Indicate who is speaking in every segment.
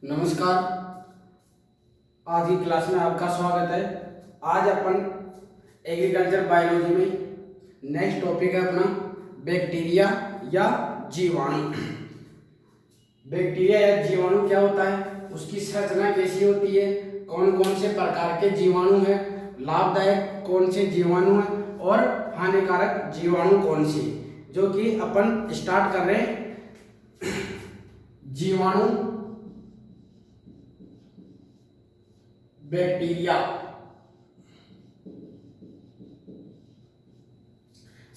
Speaker 1: नमस्कार। आज की क्लास में आपका स्वागत है। आज अपन एग्रीकल्चर बायोलॉजी में नेक्स्ट टॉपिक है अपना बैक्टीरिया या जीवाणु। बैक्टीरिया या जीवाणु क्या होता है, उसकी संरचना कैसी होती है, कौन कौन से प्रकार के जीवाणु हैं, लाभदायक कौन से जीवाणु हैं और हानिकारक जीवाणु कौन से, जो कि अपन स्टार्ट कर रहे हैं। जीवाणु बैक्टीरिया।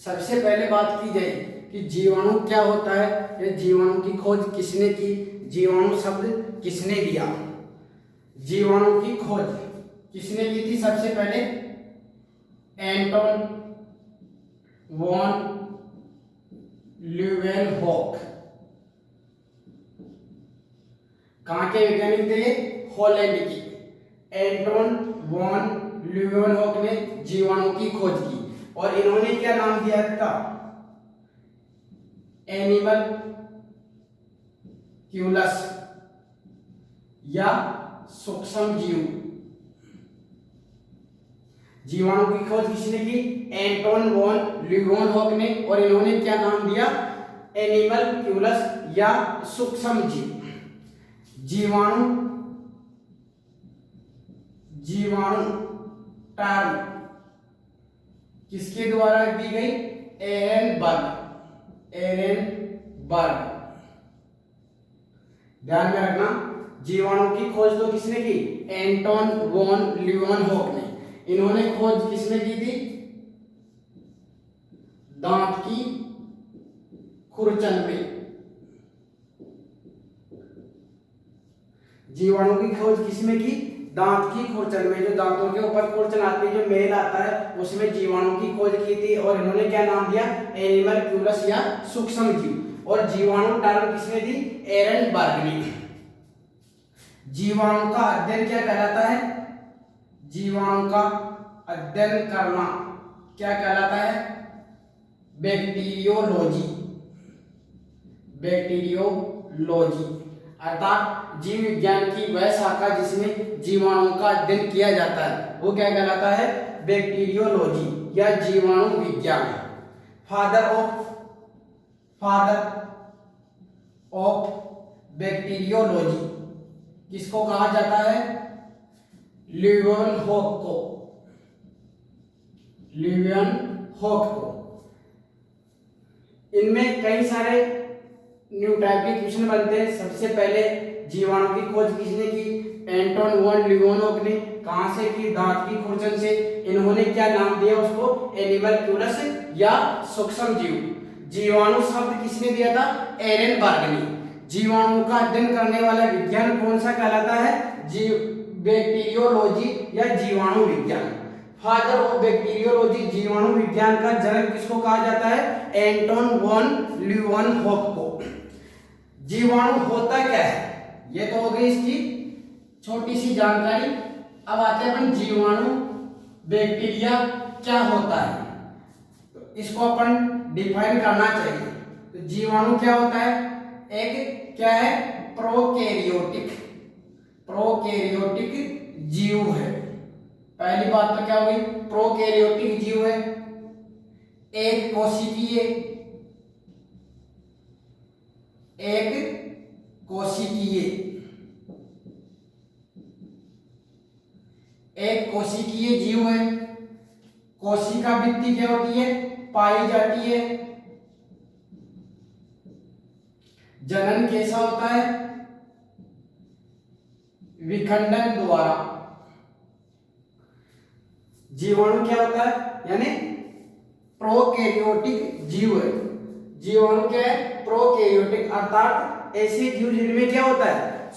Speaker 1: सबसे पहले बात की जाए कि जीवाणु क्या होता है या जीवाणु की खोज किसने की, जीवाणु शब्द किसने दिया। जीवाणु की खोज किसने की थी? सबसे पहले एंटोन वॉन ल्यूवेनहॉक। कहां के वैज्ञानिक थे? हॉलैंड की। एंटोन वॉन ल्यूवेनहॉक ने जीवाणु की खोज की और इन्होंने क्या नाम दिया था? एनिमल क्यूलस या सूक्ष्म जीव। जीवाणु की खोज किसने की? एंटोन वॉन ल्यूवेनहॉक ने, और इन्होंने क्या नाम दिया? एनिमल क्यूलस या सूक्ष्म जीव। जीवाणु टर्म किसके द्वारा दी गई? एरेनबर्ग। ध्यान में रखना, जीवाणु की खोज तो किसने की? एंटोन वॉन ल्यूवेनहॉक ने। इन्होंने खोज किसमें की थी? दांत की खुरचन में। जीवाणु की खोज किसमें की? दांत की खुरचन में। जो दांतों के ऊपर खुरचन आती है, जो मेल आता है, उसमें जीवाणु की खोज की थी और इन्होंने क्या नाम दिया? एनिमल क्यूलस या सूक्ष्म जीव। और जीवाणु टर्म किसने दी? एरेनबर्ग ने। जीवाणु का अध्ययन क्या कहलाता है? जीवाणु का अध्ययन करना क्या कहलाता है? बैक्टीरियोलॉजी। अर्थात जीव विज्ञान की वह शाखा जिसमें जीवाणुओं का अध्ययन किया जाता है, वो क्या कहलाता है? बैक्टीरियोलॉजी या जीवाणु विज्ञान। फादर ऑफ बैक्टीरियोलॉजी किसको कहा जाता है? ल्यूवेनहॉक को। इनमें कई सारे न्यू टाइप के क्वेश्चन बनते हैं। सबसे पहले जीवाणु की खोज किसने की? एंटोन वॉन ल्यूवेनहॉक ने। कहां से की? दांत की खुरचन से। इन्होंने क्या नाम दिया उसको? एनिमल क्यूलस या सूक्ष्म जीव। जीवाणु शब्द किसने दिया था? एरेनबर्ग ने। जीवाणु का अध्ययन करने वाला विज्ञान कौन सा कहलाता है? बैक्टीरियोलॉजी या जीवाणु विज्ञान। फादर ऑफ बैक्टीरियोलॉजी, जीवाणु विज्ञान का जनक किसको कहा जाता है? एंटोन वॉन ल्यूवेनहॉक को। जीवाणु होता क्या है? ये तो हो गई इसकी छोटी सी जानकारी। अब आते हैं अपन जीवाणु बैक्टीरिया क्या होता है, तो इसको अपन डिफाइन करना चाहिए। तो जीवाणु क्या होता है? एक क्या है? प्रोकैरियोटिक जीव है। पहली बात तो क्या हो गई? प्रोकैरियोटिक जीव है। एक कोशिकीय जीव है। कोशिका भित्ति क्या होती है? पाई जाती है। जनन कैसा होता है? विखंडन द्वारा। जीवाणु क्या होता है? यानी प्रोकैरियोटिक जीव है। जीवाणु क्या है? प्रोकैरियोटिक, अर्थात ऐसे जीव जिनमें क्या होता है?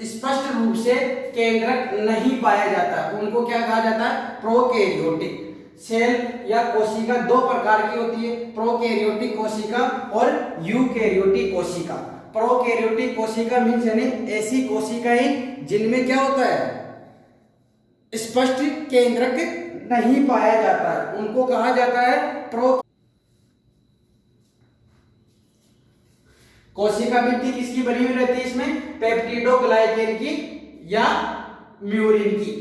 Speaker 1: स्पष्ट रूप से केंद्रक नहीं पाया जाता, उनको क्या कहा जाता है? प्रोकैरियोटिक। सेल या कोशिका दो प्रकार की होती है, प्रोकैरियोटिक कोशिका और यूकैरियोटिक कोशिका। प्रोकैरियोटिक कोशिका मीन्स यानी ऐसी कोशिकाएं जिनमें क्या होता है? स्पष्ट केंद्रक नहीं पाया जाता है, उनको कहा जाता है प्रो। कोशिका भित्ति किसकी बनी हुई रहती है इसमें? पेप्टिडोग्लाइकेन की या म्यूरिन की।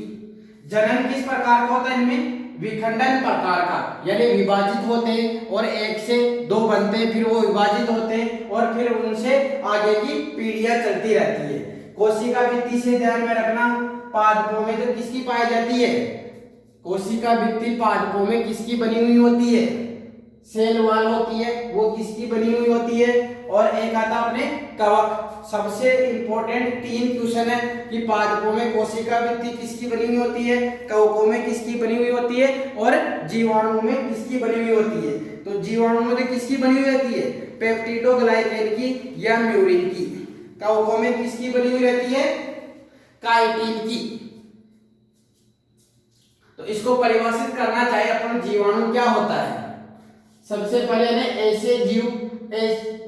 Speaker 1: जनन किस प्रकार का होता है इनमें? विखंडन प्रकार का, यानी विभाजित होते हैं और एक से दो बनते हैं, फिर वो विभाजित होते हैं और फिर उनसे आगे की पीढ़ियां चलती रहती है। कोशिका भित्ति से ध्यान में रखना, पादपों में तो किसकी पाई जाती है? कोशिका भित्ति पादपों में किसकी बनी हुई होती है? सेल वॉल होती है, वो किसकी बनी हुई होती है? और एक आता अपने कवक। सबसे इंपॉर्टेंट 3 क्वेश्चन है कि पादपों में कोशिका भित्ति किसकी बनी हुई होती है, कवकों में किसकी बनी हुई होती है और जीवाणुओं में किसकी बनी हुई होती है। तो जीवाणुओं में किसकी बनी हुई होती है? पेप्टिडोग्लाइकेन की या म्यूरिन की। कवकों में किसकी बनी हुई रहती है? काइटिन की। तो इसको परिभाषित करना चाहिए अपन, जीवाणु क्या होता है। सबसे पहले ने ऐसे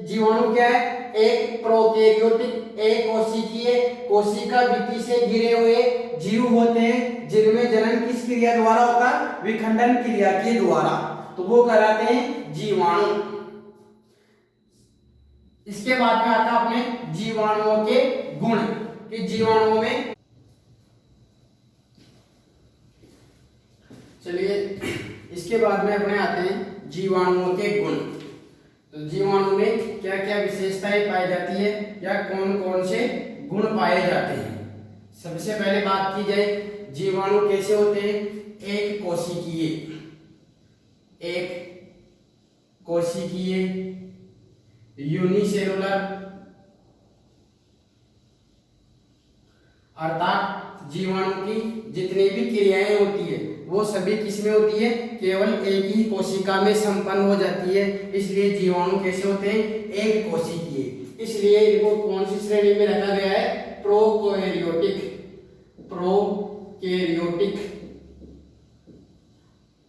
Speaker 1: जीवाणु क्या है? एक प्रोकैरियोटिक एक कोशिकीय कोशिका भित्ति से घिरे हुए जीव होते हैं जिनमें जनन किस क्रिया द्वारा होता है? विखंडन क्रिया के द्वारा। तो वो कहलाते हैं जीवाणु। इसके बाद में आता अपने जीवाणुओं के गुण कि जीवाणुओं में, चलिए इसके बाद में अपने आते हैं जीवाणुओं के गुण। तो जीवाणु में क्या क्या विशेषताएं पाई जाती है या कौन कौन से गुण पाए जाते हैं। सबसे पहले बात की जाए जीवाणु कैसे होते हैं? एक कोशिकीय यूनिसेलुलर, अर्थात जीवाणु की जितनी भी क्रियाएं होती है वो सभी किसमें होती है? केवल एक ही कोशिका में संपन्न हो जाती है। इसलिए जीवाणु कैसे होते हैं? एक कोशिकीय। इसलिए इनको कौन सी श्रेणी में रखा गया है? प्रोकैरियोटिक।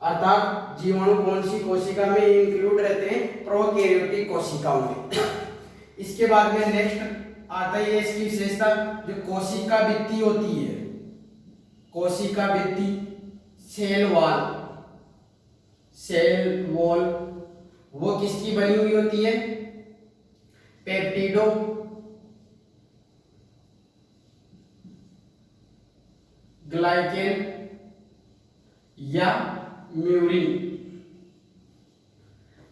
Speaker 1: अर्थात जीवाणु कौन सी कोशिका में इंक्लूड रहते हैं? प्रोकैरियोटिक कोशिकाओं में। इसके बाद में नेक्स्ट आता है इसकी विशेषता जो कोशिका भित्ति होती है। कोशिका भित्ति सेल वॉल वो किसकी बनी हुई होती है? पेप्टिडो ग्लाइकेन या म्यूरिन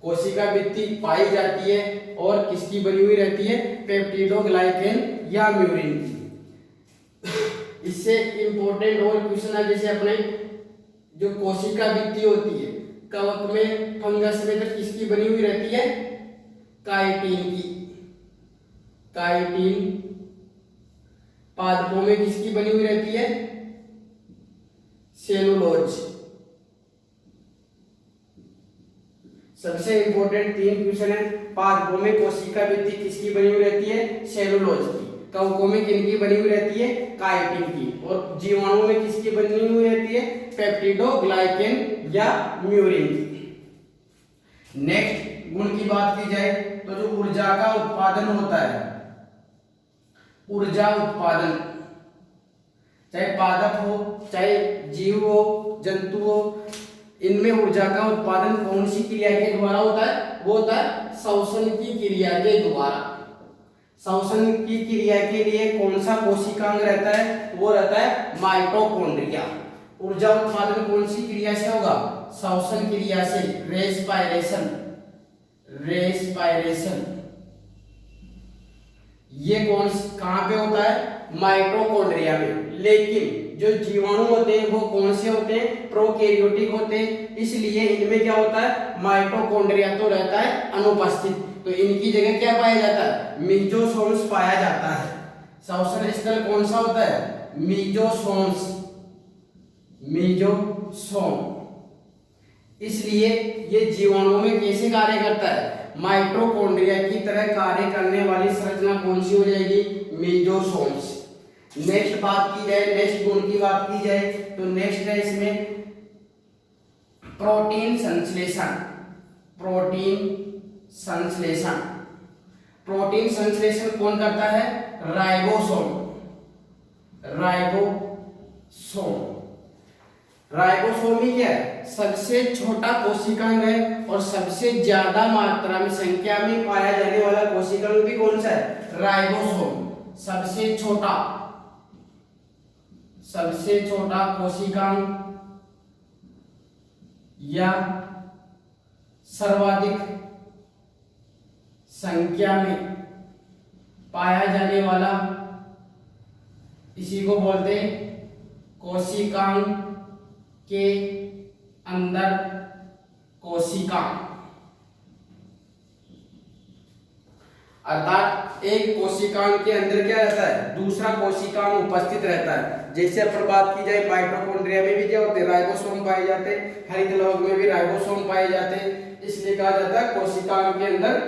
Speaker 1: कोशिका भित्ति पाई जाती है और किसकी बनी हुई रहती है? पेप्टिडोग्लाइकेन या म्यूरिन की। इससे इंपॉर्टेंट और क्वेश्चन है, जैसे अपने जो कोशिका भित्ति होती है कवक में, फंगस में तो किसकी बनी हुई रहती है? काइटिन की। पादपों में किसकी बनी हुई रहती है? सेलुलोज। सबसे इंपॉर्टेंट 3 क्वेश्चन है। पादपों में कोशिका भित्ति किसकी बनी हुई रहती है? सेलुलोज की। कवकों में किनकी बनी हुई रहती है? काइटिन की। और जीवाणुओं में किसकी बनी हुई रहती है? पेप्टिडोग्लाइकेन या म्यूरिन की। नेक्स्ट गुण की बात की जाए तो जो ऊर्जा का उत्पादन होता है, ऊर्जा उत्पादन, चाहे पादप हो चाहे जीव हो जंतु हो, इनमें ऊर्जा का उत्पादन कौन सी क्रिया के द्वारा होता है? वो होता है श्वसन की क्रिया के द्वारा। श्वसन की क्रिया के लिए कौन सा कोशिकांग रहता है? वो रहता है माइटोकॉन्ड्रिया। ऊर्जा उत्पादन कौन सी क्रिया से होगा? श्वसन क्रिया से, रेस्पायरेशन। ये कहां पे होता है? माइटोकॉन्ड्रिया में। लेकिन जो जीवाणु होते हैं वो कौन से होते हैं? प्रोकैरियोटिक होते हैं। इसलिए इनमें क्या होता है? माइटोकॉन्ड्रिया तो रहता है अनुपस्थित, तो इनकी जगह क्या पाया जाता है? मीजोसोम्स पाया जाता है। श्वसन स्थल कौन सा होता है? मीजोसोम। इसलिए ये जीवाणुओं में कैसे कार्य करता है? माइटोकॉन्ड्रिया की तरह कार्य करने वाली संरचना कौन सी हो जाएगी? मीजोसोम्स। नेक्स्ट बात की जाए, नेक्स्ट गुण की बात की जाए तो नेक्स्ट है इसमें प्रोटीन संश्लेषण। प्रोटीन संश्लेषण कौन करता है? राइबोसोम। राइबोसोम ही क्या है, सबसे छोटा कोशिकांग है और सबसे ज्यादा मात्रा में संख्या में पाया जाने वाला कोशिकांग भी कौन सा है, राइबोसोम। सबसे छोटा कोशिकांग या सर्वाधिक संख्या में पाया जाने वाला, इसी को बोलते हैं कोशिकांग के अंदर कोशिका। अर्थात एक कोशिकांग के अंदर क्या रहता है, दूसरा कोशिकांग उपस्थित रहता है। जैसे अपन बात की जाए माइटोकॉन्ड्रिया में भी क्या होते हैं, राइबोसोम पाए जाते हैं, हरित लवक में भी राइबोसोम पाए जाते हैं, इसलिए कहा जाता है कोशिकांग के अंदर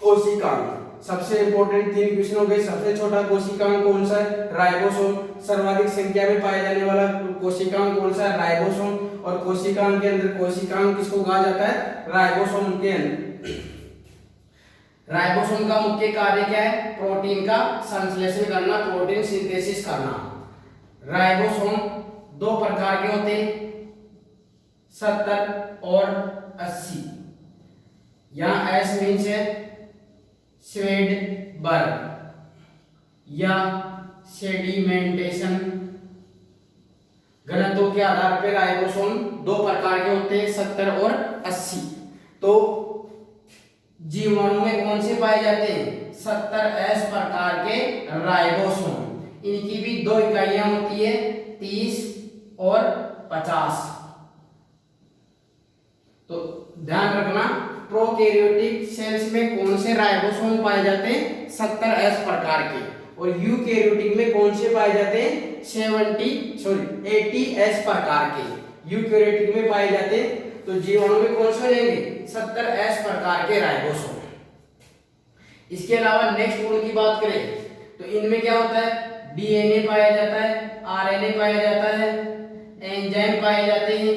Speaker 1: कोशिकांग। सबसे इंपॉर्टेंट 3 क्वेश्चन हो गए। सबसे छोटा कोशिकांग कौन सा है, राइबोसोम। सर्वाधिक संख्या में पाए जाने वाला कोशिकांग कौन सा है, राइबोसोम। और कोशिकांग के अंदर कोशिकांग किसको कहा जाता है, राइबोसोम के अंदर। राइबोसोम का मुख्य कार्य क्या है, प्रोटीन का संश्लेषण करना, प्रोटीन सिंथेसिस करना। राइबोसोम 2 प्रकार के होते हैं, 70 और 80। यहाँ एस मीन्स है स्वेडबर्ग या सेडिमेंटेशन। घनत्व के आधार पर राइबोसोम 2 प्रकार के होते हैं, 70 और 80। तो जीवाणु में कौन से पाए जाते हैं, 70S प्रकार के राइबोसोम। इनकी भी 2 इकाइयां होती है, 30 और 50। तो ध्यान रखना, प्रोकैरियोटिक सेल्स में कौन से राइबोसोम पाए जाते हैं, 70S प्रकार के। और यूकैरियोटिक में कौन से पाए जाते हैं, 80S प्रकार के यूकैरियोटिक में पाए जाते हैं। तो जीवाणु में कौन से हो जाएंगे, 70S प्रकार के राइबोसोम। इसके अलावा नेक्स्ट गुण की बात करें तो इनमें क्या होता है, डीएनए पाया जाता है, आरएनए पाया जाता है, एंजाइम पाए जाते हैं।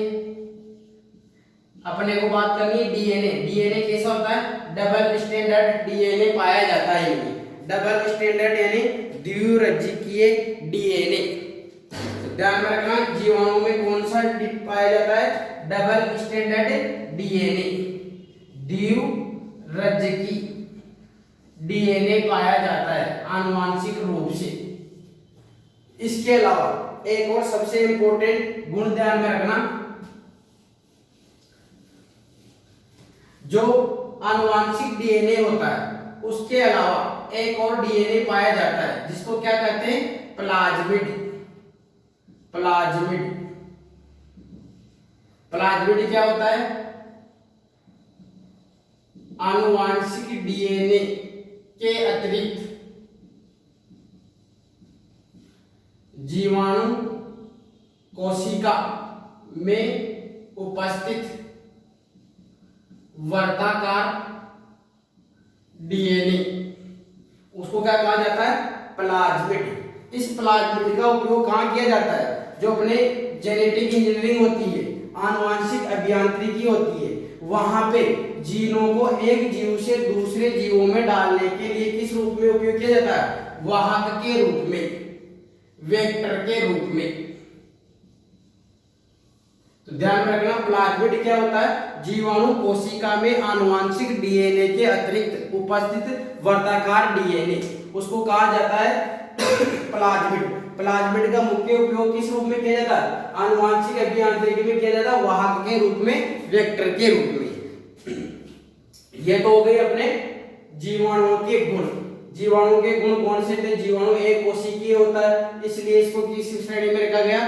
Speaker 1: अपने को बात करनी है डीएनए। डीएनए कैसा होता है, डबल स्टैंडर्ड डीएनए पाया जाता है इनमें। डबल स्टैंडर्ड यानी द्विरज्जिकीय डीएनए। ध्यान में रखना, जीवाणु में कौन सा पाया जाता है, डबल स्टैंडर्ड डीएनए, द्विरज्जिकी डीएनए पाया जाता है आनुवांशिक रूप से। इसके अलावा एक और सबसे इंपॉर्टेंट गुण ध्यान में रखना, जो आनुवांशिक डीएनए होता है उसके अलावा एक और डीएनए पाया जाता है जिसको क्या कहते हैं, प्लाज्मिड। प्लाज्मिड प्लाज्मिड क्या होता है, आनुवांशिक डीएनए के अतिरिक्त जीवाणु कोशिका में उपस्थित वर्ताकार डीएनए, उसको क्या कहा जाता है, प्लाज्मिड। इस प्लाज्मिड का उपयोग कहाँ किया जाता है, जो अपने जेनेटिक इंजीनियरिंग होती है, आनुवांशिक अभियांत्रिकी होती है, वहां पे जीनों को एक जीव से दूसरे जीवों में डालने के लिए किस रूप में उपयोग किया जाता है, वाहक के रूप में, वेक्टर के रूप में। तो ध्यान रखना, प्लाज्मिड क्या होता है, जीवाणु कोशिका में आनुवांशिक डीएनए के अतिरिक्त उपस्थित वर्ताकार डीएनए, उसको कहा जाता है प्लाज्मिड। प्लाज्मिड का मुख्य उपयोग किस रूप में किया जाता है, आनुवांशिक अभियांत्रिकी में किया जाता है, वाहक के रूप में, वेक्टर के रूप में। ये तो हो गए अपने जीवाणुओं के गुण। जीवाणु के गुण कौन से थे, जीवाणु एक कोशिकीय होता है, इसलिए इसको किस श्रेणी में रखा गया,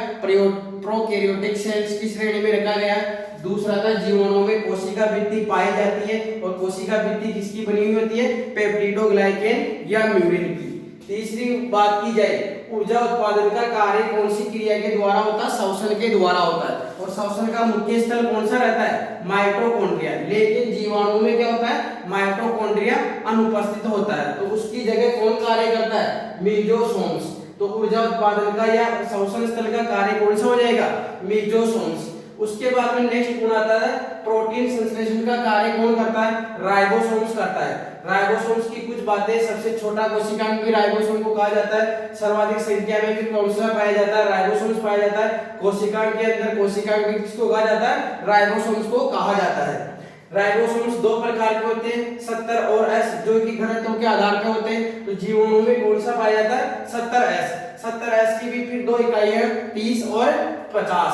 Speaker 1: प्रोकैरियोटिक सेल्स की श्रेणी में रखा गया। दूसरा था, जीवाणुओं में कोशिका भित्ति पाई जाती है, और कोशिका भित्ति किसकी बनी हुई होती है, पेप्टिडोग्लाइकेन या म्यूरिन की। तीसरी बात की जाए, ऊर्जा उत्पादन का कार्य कौन सी क्रिया के द्वारा होता है, श्वसन के द्वारा होता है, और श्वसन का मुख्य स्थल कौन सा रहता है, माइटोकॉन्ड्रिया। लेकिन जीवाणु में क्या होता है, माइटोकॉन्ड्रिया अनुपस्थित होता है, तो उसकी जगह कौन कार्य करता है, मेसोसोम्स। तो ऊर्जा उत्पादन का या श्वसन स्थल का कार्य कौन सा हो जाएगा, मेसोसोम्स। उसके बाद में नेक्स्ट गुण आता है, प्रोटीन संश्लेषण का कार्य कौन करता है, राइबोसोम्स करता है। राइबोसोम्स की कुछ बातें, सबसे छोटा कोशिकांग भी राइबोसोम को कहा जाता है, सर्वाधिक संख्या में भी कौन सा पाया जाता है, राइबोसोम्स पाया जाता है कोशिकांग के अंदर। कोशिकांग भी किसको कहा जाता है, राइबोसोम्स को कहा जाता है। राइबोसोम्स दो प्रकार के होते हैं, 70 और एस, जो कि घनत्व के आधार पर होते हैं। तो जीवाणु में कौन सा पाया जाता है, 70 एस। 70 एस की भी फिर दो इकाइयां 30 और 50।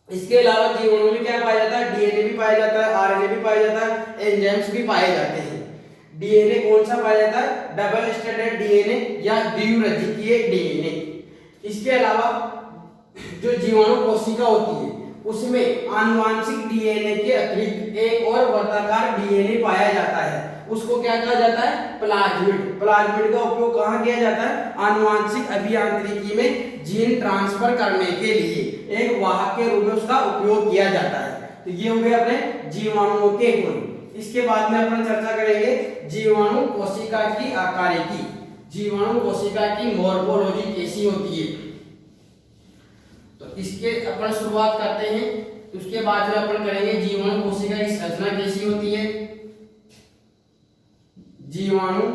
Speaker 1: इसके अलावा जीवाणु में क्या पाया जाता है, डीएनए भी पाया जाता है, आरएनए भी पाया जाता है, एंजाइम्स भी पाए जाते हैं। डीएनए कौन सा पाया जाता है, डबल स्ट्रैंडेड डीएनए या द्विरंध्रीय डीएनए। इसके अलावा जो जीवाणु कोशिका होती है उसमें आनुवांशिक डीएनए के अतिरिक्त एक और वर्ताकार डीएनए पाया जाता है, उसको क्या कहा जाता है, प्लाज्मिड। प्लाज्मिड का उपयोग कहाँ किया जाता है, आनुवांशिक अभियांत्रिकी में जीन ट्रांसफर करने के लिए एक वाहक के रूप में उसका उपयोग किया जाता है। तो ये हो गए अपने जीवाणुओं के गुण। इसके बाद में अपन चर्चा करेंगे जीवाणु कोशिका की आकारिकी। जीवाणु कोशिका की मॉर्फोलॉजी कैसी होती है, तो इसके अपन शुरुआत करते हैं। उसके बाद में अपन करेंगे जीवाणु कोशिका की संरचना कैसी होती है, जीवाणु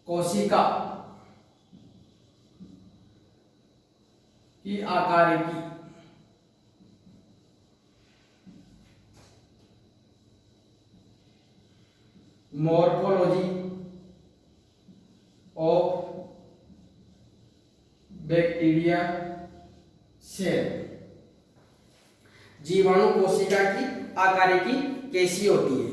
Speaker 1: कोशिका की आकारिकी। Morphology of bacteria cell. जीवाणु कोशिका की आकारिकी कैसी होती है,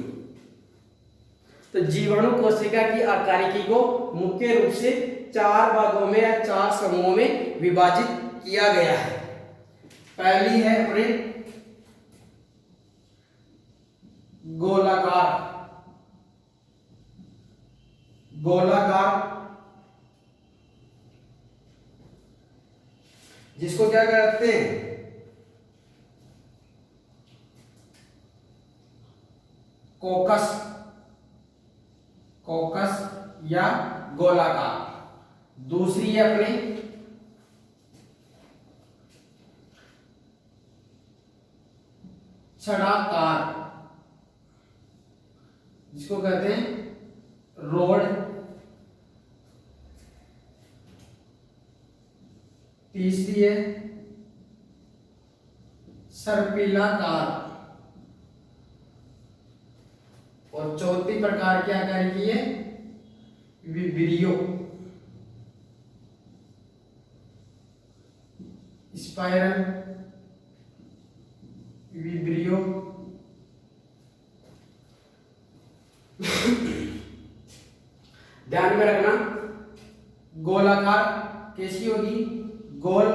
Speaker 1: तो जीवाणु कोशिका की आकारिकी को मुख्य रूप से 4 भागों में या 4 समूहों में विभाजित किया गया है। पहली है अपने गोलाकार। गोलाकार जिसको क्या कहते हैं, कोकस। कोकस या गोलाकार। दूसरी है अपनी छड़ाकार, जिसको कहते हैं रोड। तीसरी है सर्पिलाकार और चौथी प्रकार की आकारिकी है विब्रियो, स्पाइरल, विब्रियो। ध्यान में रखना, गोलाकार कैसी होगी, गोल।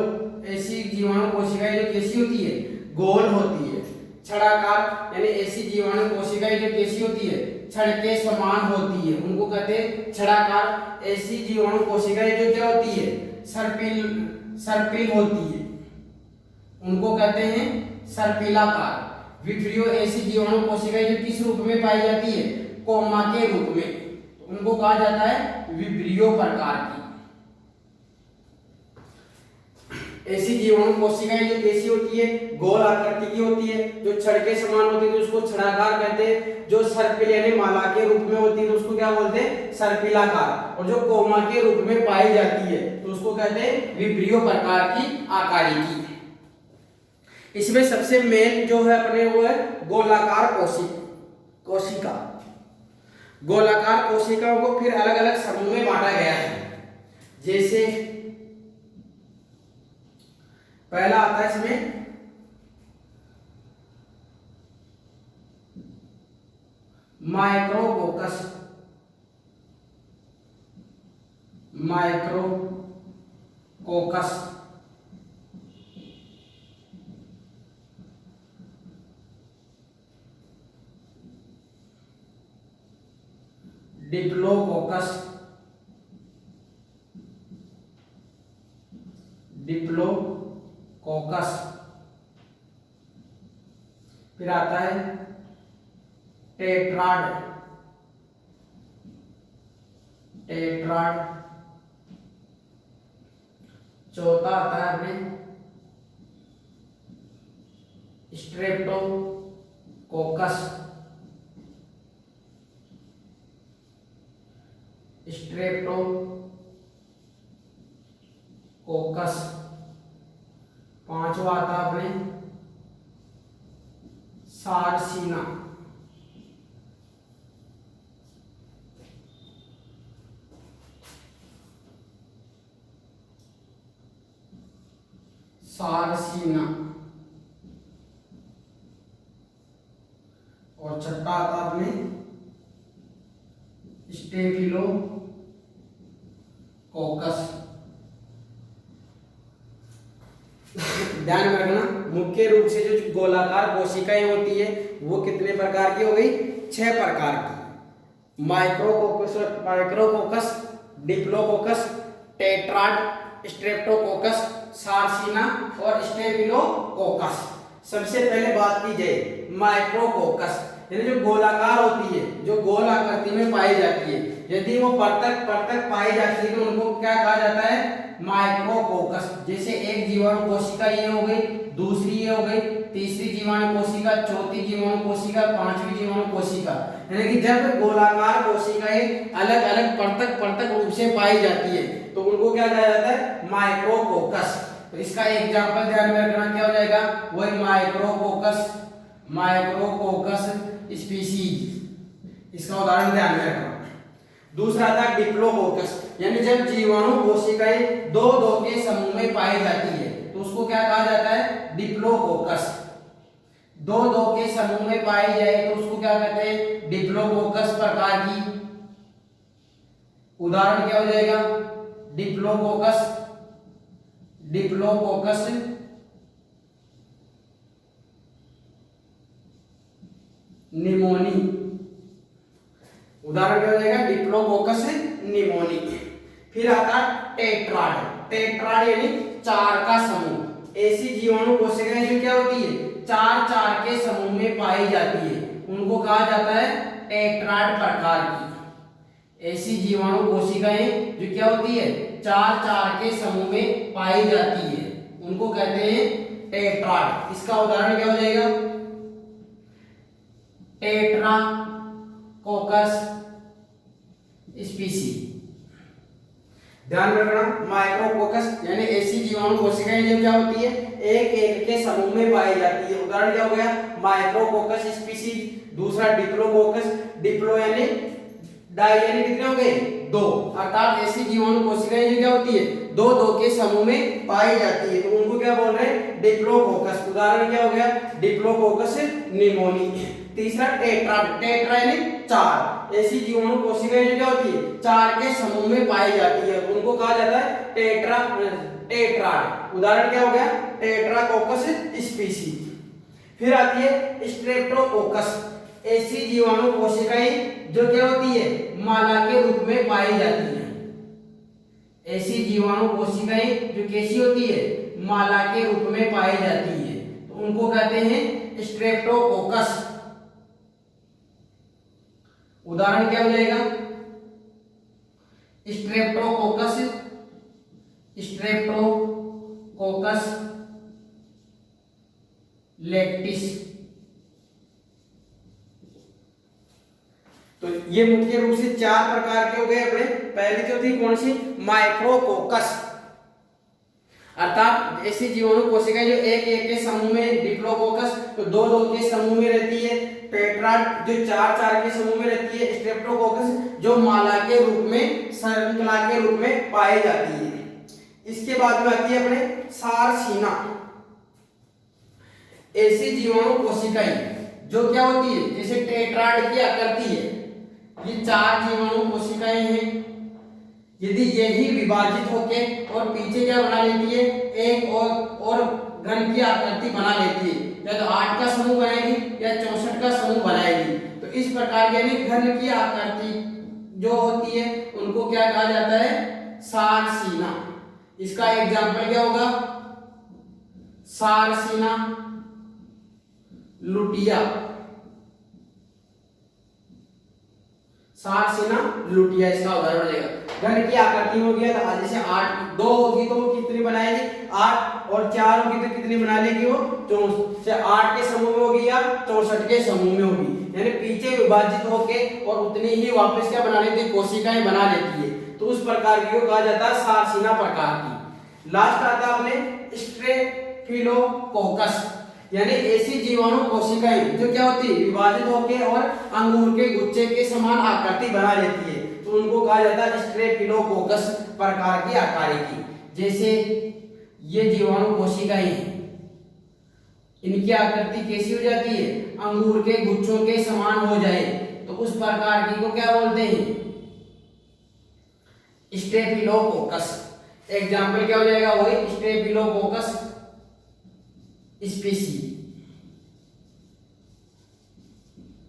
Speaker 1: ऐसी जीवाणु कोशिकाएं जो कैसी होती है, गोल होती है। छड़ाकार यानी ऐसी जीवाणु कोशिकाएं जो कैसी होती है, छड़ के समान होती है, उनको कहते हैं छड़ाकार। ऐसी जीवाणु कोशिकाएं जो क्या होती है, सर्पिल होती है, उनको कहते हैं सर्पिलाकार। विब्रियो ऐसी जीवाणु कोशिकाएं जो किस रूप में पाई जाती है, कोमा के रूप में, तो उनको कहा जाता है विब्रियो प्रकार की। ऐसी जीवाणु कोशिकाएं जो कैसी होती है, गोल आकृति की होती है, जो छड़ के समान होती है तो उसको छड़ाकार कहते हैं। जो सर्पिल यानी माला के रूप में होती है तो उसको क्या बोलते हैं, सर्पिलाकार। और जो कोमा के रूप में पाई जाती है तो उसको कहते हैं विब्रियो प्रकार की आकारिकी। इसमें सबसे मेन जो है अपने वो है गोलाकार कोशिका। गोलाकार कोशिकाओं को फिर अलग अलग समूह में बांटा गया है। जैसे पहला आता है इसमें माइक्रोकोकस। डिप्लोकोकस। फिर आता है टेट्राड। चौथा आता है अपने स्ट्रेप्टोकोकस। स्ट्रेप्टोकोकस। पांचवा आता अपने सारसीना। सारसीना। और छठा आता अपने स्टेफिलोकोकस। ध्यान में रखना, मुख्य रूप से जो गोलाकार कोशिकाएं होती है वो कितने प्रकार की हो गई? 6 प्रकार की। माइक्रोकोकस, डिप्लोकोकस, टेट्राड, स्ट्रेप्टोकोकस, सारसीना और स्टेफिलोकोकस। सबसे पहले बात की जाए माइक्रोकोकस, यानी जो गोलाकार होती है, जो गोल आकृति में पाई जाती है, यदि वो परतक पाई जाती है तो उनको क्या कहा जाता है? माइक्रोकोकस। जैसे एक जीवाणु कोशिका ये हो गई, दूसरी ये हो गई, तीसरी जीवाणु कोशिका, चौथी जीवाणु कोशिका, पांचवी जीवाणु कोशिका। यानी कि जब गोलाकार कोशिकाएं अलग अलग परतक रूप से पाई जाती है तो उनको क्या कहा जाता है? माइक्रोकोकस। तो इसका एग्जांपल ध्यान में रखना, क्या हो जाएगा? वही माइक्रोकोकस स्पीशीज, इसका उदाहरण ध्यान में रखना। दूसरा था डिप्लोकोकस, यानी जब जीवाणु कोशिकाएं दो के समूह में पाई जाती है तो उसको क्या कहा जाता है? डिप्लोकोकस। दो के समूह में पाई जाए तो उसको क्या कहते हैं? डिप्लोकोकस प्रकार की। उदाहरण क्या हो जाएगा? Diplococcus pneumoniae. उदाहरण क्या हो जाएगा? Diplococcus pneumoniae. फिर आता टेट्राड। टेट्राड यानी 4 का समूह। ऐसी जीवाणु कोशिकाएं जो क्या होती है? 4 के समूह में पाई जाती है, उनको कहा जाता है टेट्राड प्रकार की। ऐसी जीवाणु कोशिकाएं जो क्या होती है? 4 के समूह में पाई जाती है, उनको कहते हैं टेट्राड। इसका उदाहरण क्या हो जाएगा? टेट्राकोकस स्पीसी। ध्यान रखना, माइक्रोकोकस यानी ऐसी जीवाणु कोशिकाएं जो क्या होती है? एक के समूह में पाई जाती है। उदाहरण क्या हो गया? Micrococcus species. दूसरा डिप्लोकोकस। डिप्लो यानी डाई यानी कितने हो गए? 2। अर्थात ऐसी जीवाणु कोशिकाएं जो क्या होती है? 2 के समूह में पाई जाती है तो उनको क्या बोल रहे हैं? डिप्लोकोकस। उदाहरण क्या हो गया? Diplococcus pneumoniae. तीसरा टेट्राड। टेट्रा यानी 4। ऐसी जीवाणु कोशिकाएं जो क्या होती है? 4 के समूह में पाई जाती है, उनको कहा जाता है टेट्राड। उदाहरण क्या हो गया? Tetracoccus species. फिर आती है स्ट्रेप्टोकोकस। ऐसी जीवाणु कोशिकाएं जो क्या होती है? माला के रूप में पाई जाती है। ऐसी जीवाणु कोशिकाएं जो कैसी होती है? माला के रूप में पाई जाती है तो उनको कहते हैं स्ट्रेप्टोकोकस। उदाहरण क्या हो जाएगा? Streptococcus lactis. तो ये मुख्य रूप से 4 प्रकार के हो गए अपने। पहली जो थी कौन सी? माइक्रोकोकस, अर्थात ऐसी जीवाणु कोशिकाएं जो एक के समूह में। डिप्लोकोकस तो 2 के समूह में रहती है। टेट्राड जो 4 के समूह में रहती है। स्ट्रेप्टोकोकस जो माला के रूप में, श्रृंखला के रूप में पाई जाती है। इसके बाद में आती है अपने सारसीना। ऐसी जीवाणु कोशिकाएं जो क्या होती है? जैसे टेट्राड की आकृति है, ये 4 जीवाणु कोशिकाएं हैं। यदि यही विभाजित होके और पीछे क्या बना लेती है? एक और घन की आकृति बना लेती है, या तो 8 का समूह बनाएगी या 64 का समूह बनाएगी। तो इस प्रकार यानी घन की आकृति जो होती है उनको क्या कहा जाता है? सारसीना। इसका एग्जाम्पल क्या होगा? सारसीना लुटिया। सारसीना लुटिया इसका उदाहरण हो जाएगा। घन की आकृति हो गया तो जैसे 8 2 होगी तो वो कितनी बनाएगी? 8 और 4 होगी तो कितनी बना लेगी? वो 8 के समूह में होगी या 64 के समूह में होगी। यानी पीछे विभाजित होके और उतनी ही वापस क्या बना लेती है, कोशिकाएं बना लेती है, तो उस प्रकार की को कहा जाता है सारसीना प्रकार की। लास्ट आता है अपने स्ट्रेफिलोकोकस, यानी ऐसी जीवाणु कोशिकाएं जो क्या होती है, विभाजित होके और अंगूर के गुच्छे के समान आकृति बना लेती है, तो उनको कहा जाता है स्ट्रेफिलोकोकस प्रकार की आकारी की। जैसे ये जीवाणु कोशिकाएं हैं, इनकी आकृति कैसी हो जाती है, अंगूर के गुच्छों के समान हो जाए, तो उस प्रकार की को क्या बोलते हैं, स्टेफिलोकोकस। एग्जाम्पल क्या हो जाएगा, वही स्टेफिलोकोकस स्पीसी।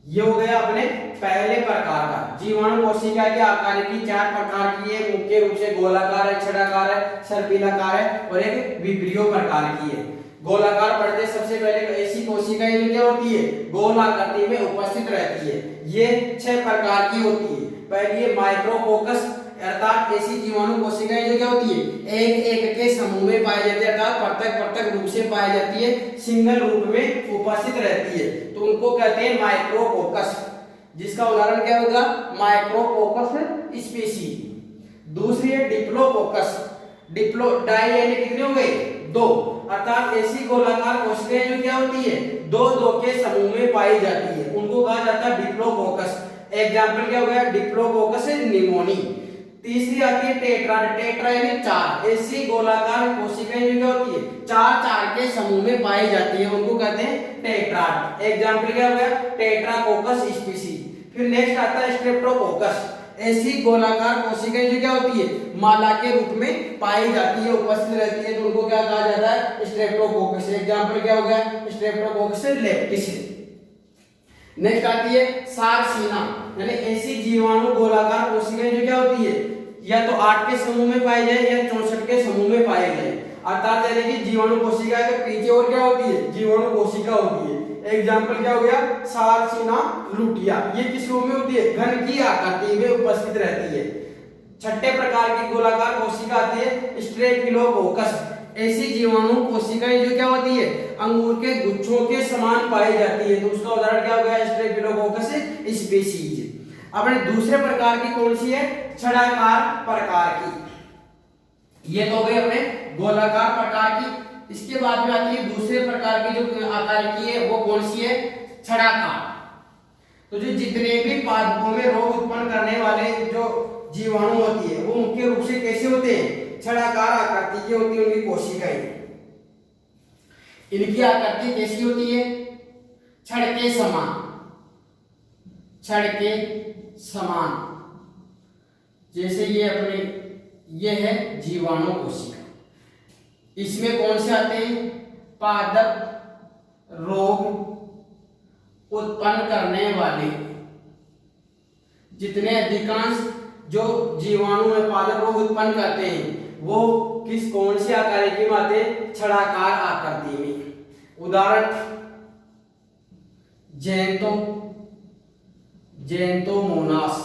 Speaker 1: ये हो गया अपने पहले प्रकार का। जीवाणु कोशिका के आकार की 4 प्रकार की है, मुख्य रूप से गोलाकार है, छटाकार है, सर्पिलाकार है और एक विब्रियो प्रकार की है। गोलाकार पढ़ते सबसे पहले ऐसी कोशिकाएं जो क्या होती है, गोल आकृति में उपस्थित रहती है, ये 6 प्रकार की होती है। पहली है माइक्रोकोकस, अर्थात ऐसी जीवाणु कोशिकाएं जो क्या होती है, एक एक के समूह में पाई जाती है, अर्थात पृथक पृथक रूप से पाई जाती है, सिंगल रूप में उपस्थित रहती है, तो उनको कहते हैं माइक्रोकोकस, जिसका उदाहरण क्या होगा, माइक्रोकोकस स्पीसी। दूसरी है डिप्लोकोकस, डिप्लो डाई यानी कितने हो गए, 2, अर्थात ऐसी गोलाकार कोशिकाएं जो क्या होती है, 2 के समूह में पाई जाती है, उनको कहा जाता है डिप्लोकोकस। एग्जाम्पल क्या हो गया, डिप्लोकोकस निमोनी। तीसरी आती है टेट्राड, टेट्रा यानी 4, ऐसी गोलाकार कोशिकाएं जो क्या होती है, 4 के समूह में पाई जाती है, उनको कहते हैं टेट्राड। एग्जाम्पल क्या हो गया, टेट्राकोकस स्पीसी। फिर नेक्स्ट आता है स्ट्रेप्टोकोकस, ऐसी गोलाकार कोशिकाएं जो क्या होती है, माला के रूप में पाई जाती है, उपस्थित रहती है, तो उनको क्या कहा जाता है, स्ट्रेप्टोकोकस। एग्जाम्पल क्या हो गया, स्ट्रेप्टोकोकस लेप्टिस। नेक्स्ट आती है सारसीना, यानी ऐसी जीवाणु गोलाकार कोशिकाएं जो क्या होती है, या तो 8 के समूह में पाई जाए या 64 के समूह में पाई जाए, अर्थात यानी कि जीवाणु कोशिका के पीछे और क्या होती है, जीवाणु कोशिका होती है। एग्जाम्पल क्या हो गया, सारसीना लुटिया, ये किस रूप में होती है, घन की आकृति में उपस्थित रहती है। छठे प्रकार की गोलाकार कोशिका आती है स्ट्रेफिलोकोकस, ऐसी जीवाणु कोशिकाएं जो क्या होती है, अंगूर के गुच्छों के समान पाई जाती है, तो उसका उदाहरण क्या हो गया, स्ट्रेफिलोकोकस स्पीसीज। अपने दूसरे प्रकार की कौन सी है, छड़ाकार प्रकार की। ये तो हो गई अपने गोलाकार प्रकार की। इसके बाद में आती है दूसरे प्रकार की जो आकार की है, वो कौन सी है, छड़ाकार। तो जो जितने भी पादपों में रोग उत्पन्न करने वाले जो जीवाणु होती है, वो मुख्य रूप से कैसे होते हैं, छड़ाकार आकृति की होती है उनकी कोशिकाएं। इनकी आकृति कैसी होती है, छड़ के समान, छड़ के समान। जैसे ये अपने ये है जीवाणु कोशिका, इसमें कौन से आते हैं, पादप रोग उत्पन्न करने वाले, जितने अधिकांश जो जीवाणु में पादप रोग उत्पन्न करते हैं वो किस कौन सी आकृति में आते हैं, छड़ाकार आकृति में। उदाहरण जेंतोमोनास।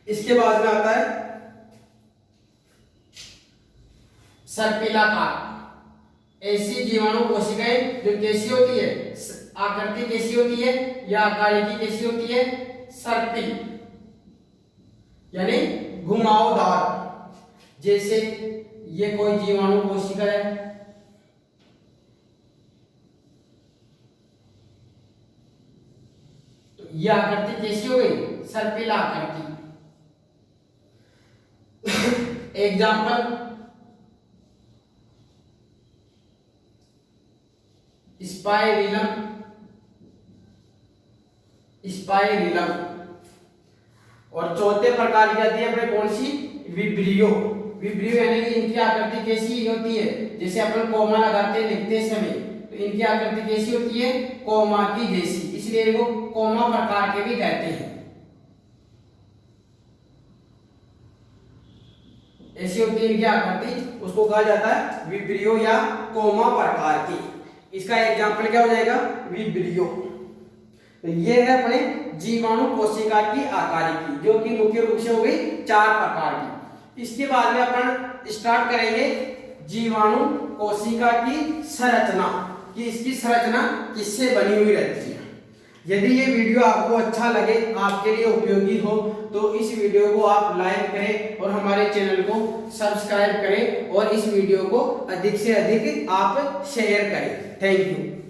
Speaker 1: इसके बाद में आता है सर्पिलाकार, ऐसी जीवाणु कोशिकाएं जो कैसी होती है, आकृति कैसी होती है या आकारिकी कैसी होती है, सर्पिल यानी घुमावदार। जैसे ये कोई जीवाणु कोशिका है, तो ये आकृति कैसी हो गई, सर्पिल आकृति। Example spirillum, spirillum. और चौथे प्रकार की आती है अपने कौन सी, विब्रियो। विब्रियो यानी कि इनकी आकृति कैसी होती है, जैसे अपन कोमा लगाते हैं लिखते समय, तो इनकी आकृति कैसी होती है, कोमा की जैसी, इसलिए इनको कोमा प्रकार के भी कहते हैं। ऐसी होती है इनकी आकृति, उसको कहा जाता है विब्रियो या कोमा प्रकार की। इसका एग्जाम्पल क्या हो जाएगा, विब्रियो। तो ये है अपने जीवाणु कोशिका की आकारिकी, जो कि मुख्य रूप से हो गई 4 प्रकार की। इसके बाद में अपन स्टार्ट करेंगे जीवाणु कोशिका की संरचना। कि इसकी संरचना किससे बनी हुई रहती है। यदि ये वीडियो आपको अच्छा लगे, आपके लिए उपयोगी हो, तो इस वीडियो को आप लाइक करें और हमारे चैनल को सब्सक्राइब करें और इस वीडियो को अधिक से अधिक आप शेयर करें। Thank you.